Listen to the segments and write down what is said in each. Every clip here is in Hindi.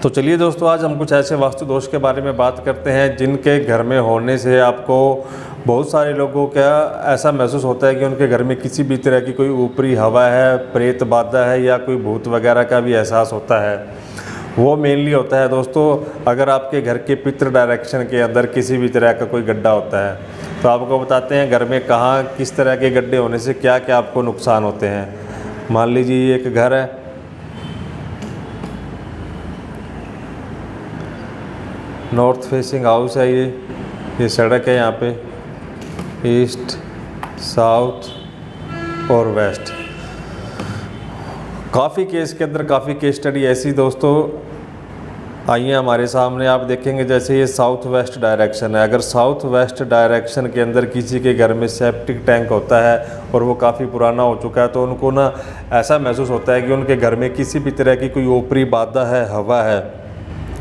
तो चलिए दोस्तों, आज हम कुछ ऐसे वास्तु दोष के बारे में बात करते हैं जिनके घर में होने से आपको बहुत सारे लोगों का ऐसा महसूस होता है कि उनके घर में किसी भी तरह की कोई ऊपरी हवा है, प्रेत बाधा है या कोई भूत वगैरह का भी एहसास होता है। वो मेनली होता है दोस्तों, अगर आपके घर के पितृ डायरेक्शन के अंदर किसी भी तरह का कोई गड्ढा होता है। तो आपको बताते हैं घर में कहाँ किस तरह के गड्ढे होने से क्या क्या आपको नुकसान होते हैं। मान लीजिए ये एक घर है, नॉर्थ फेसिंग हाउस है, ये सड़क है, यहाँ पे ईस्ट, साउथ और वेस्ट। काफ़ी केस के अंदर काफ़ी केस स्टडी ऐसी दोस्तों आई हैं हमारे सामने। आप देखेंगे जैसे ये साउथ वेस्ट डायरेक्शन है, अगर साउथ वेस्ट डायरेक्शन के अंदर किसी के घर में सेप्टिक टैंक होता है और वो काफ़ी पुराना हो चुका है, तो उनको ना ऐसा महसूस होता है कि उनके घर में किसी भी तरह की कोई ऊपरी बाधा है, हवा है।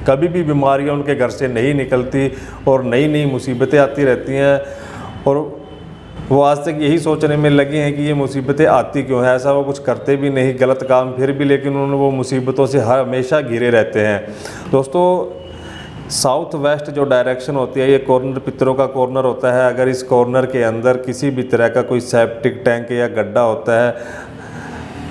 कभी भी बीमारियां उनके घर से नहीं निकलती और नई नई मुसीबतें आती रहती हैं, और वो आज तक यही सोचने में लगे हैं कि ये मुसीबतें आती क्यों है। ऐसा वो कुछ करते भी नहीं, गलत काम, फिर भी लेकिन उन्होंने वो मुसीबतों से हमेशा घिरे रहते हैं। दोस्तों, साउथ वेस्ट जो डायरेक्शन होती है, ये कॉर्नर पितरों का कॉर्नर होता है। अगर इस कॉर्नर के अंदर किसी भी तरह का कोई सेप्टिक टैंक या गड्ढा होता है,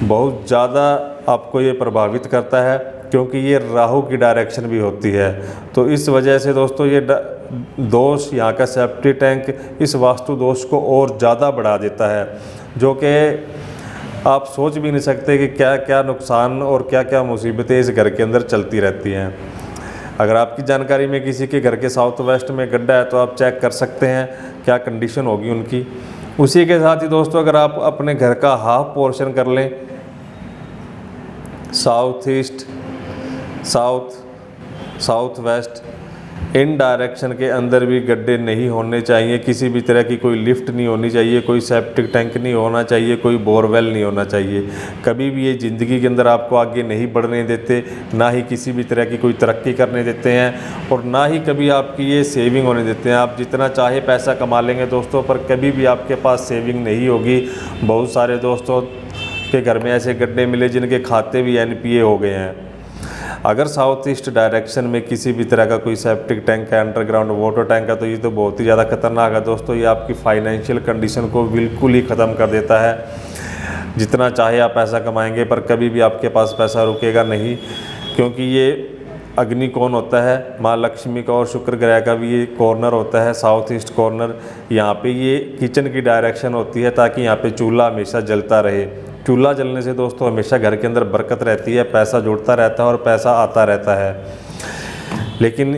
बहुत ज़्यादा आपको ये प्रभावित करता है, क्योंकि ये राहु की डायरेक्शन भी होती है। तो इस वजह से दोस्तों ये दोष, यहाँ का सेप्टिक टैंक इस वास्तु दोष को और ज़्यादा बढ़ा देता है, जो कि आप सोच भी नहीं सकते कि क्या क्या नुकसान और क्या क्या मुसीबतें इस घर के अंदर चलती रहती हैं। अगर आपकी जानकारी में किसी के घर के साउथ वेस्ट में गड्ढा है तो आप चेक कर सकते हैं क्या कंडीशन होगी उनकी। उसी के साथ ही दोस्तों, अगर आप अपने घर का हाफ पोर्शन कर लें, साउथ ईस्ट, साउथ वेस्ट, इन डायरेक्शन के अंदर भी गड्ढे नहीं होने चाहिए। किसी भी तरह की कोई लिफ्ट नहीं होनी चाहिए, कोई सेप्टिक टैंक नहीं होना चाहिए, कोई बोरवेल नहीं होना चाहिए। कभी भी ये ज़िंदगी के अंदर आपको आगे नहीं बढ़ने देते, ना ही किसी भी तरह की कोई तरक्की करने देते हैं, और ना ही कभी आपकी ये सेविंग होने देते हैं। आप जितना चाहे पैसा कमा लेंगे दोस्तों, पर कभी भी आपके पास सेविंग नहीं होगी। बहुत सारे दोस्तों के घर में ऐसे गड्ढे मिले जिनके खाते भी NPA हो गए हैं। अगर साउथ ईस्ट डायरेक्शन में किसी भी तरह का कोई सेप्टिक टैंक है, अंडरग्राउंड वाटर टैंक है, तो ये तो बहुत ही ज़्यादा खतरनाक है दोस्तों। ये आपकी फाइनेंशियल कंडीशन को बिल्कुल ही ख़त्म कर देता है। जितना चाहे आप पैसा कमाएंगे, पर कभी भी आपके पास पैसा रुकेगा नहीं, क्योंकि ये अग्नि कौन होता है, माँ लक्ष्मी का और शुक्र ग्रह का भी ये कॉर्नर होता है, साउथ ईस्ट कॉर्नर। यहाँ पे ये किचन की डायरेक्शन होती है, ताकि यहाँ पे चूल्हा हमेशा जलता रहे। चूल्हा जलने से दोस्तों हमेशा घर के अंदर बरकत रहती है, पैसा जुड़ता रहता है और पैसा आता रहता है। लेकिन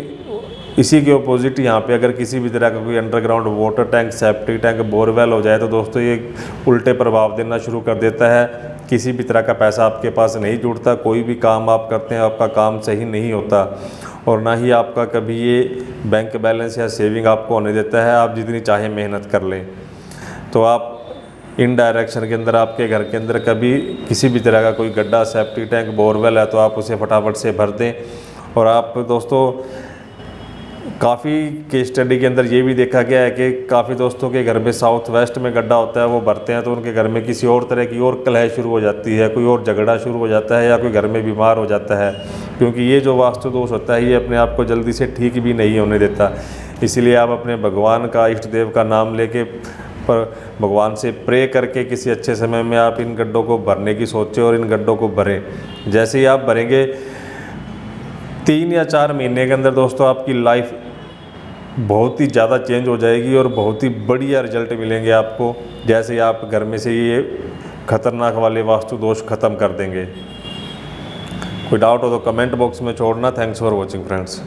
इसी के ऑपोजिट यहाँ पे अगर किसी भी तरह का कोई underground water tank, septic tank, borewell हो जाए, तो दोस्तों ये उल्टे प्रभाव देना शुरू कर देता है। किसी भी तरह का पैसा आपके पास नहीं जुड़ता, कोई भी काम आप करते हैं आपका काम सही नहीं होता, और ना ही आपका कभी ये बैंक बैलेंस या सेविंग आपको होने देता है, आप जितनी चाहे मेहनत कर लें। तो आप इन डायरेक्शन के अंदर आपके घर के अंदर कभी किसी भी तरह का कोई गड्ढा, सेप्टिक टैंक, बोरवेल है, तो आप उसे फटाफट से भर दें। और आप दोस्तों, काफ़ी केस स्टडी के अंदर ये भी देखा गया है कि काफ़ी दोस्तों के घर में साउथ वेस्ट में गड्ढा होता है, वो भरते हैं तो उनके घर में किसी और तरह की और कलह शुरू हो जाती है, कोई और झगड़ा शुरू हो जाता है, या कोई घर में बीमार हो जाता है। क्योंकि ये जो वास्तु दोष होता है, ये अपने आप को जल्दी से ठीक भी नहीं होने देता। इसीलिए आप अपने भगवान का, इष्ट देव का नाम लेके, पर भगवान से प्रे करके किसी अच्छे समय में आप इन गड्ढों को भरने की सोचें और इन गड्ढों को भरें। जैसे ही आप भरेंगे, 3 या 4 महीने के अंदर दोस्तों आपकी लाइफ बहुत ही ज़्यादा चेंज हो जाएगी और बहुत ही बढ़िया रिजल्ट मिलेंगे आपको, जैसे ही आप घर में से ये खतरनाक वाले वास्तु दोष खत्म कर देंगे। कोई डाउट हो तो कमेंट बॉक्स में छोड़ना। Thanks for watching friends.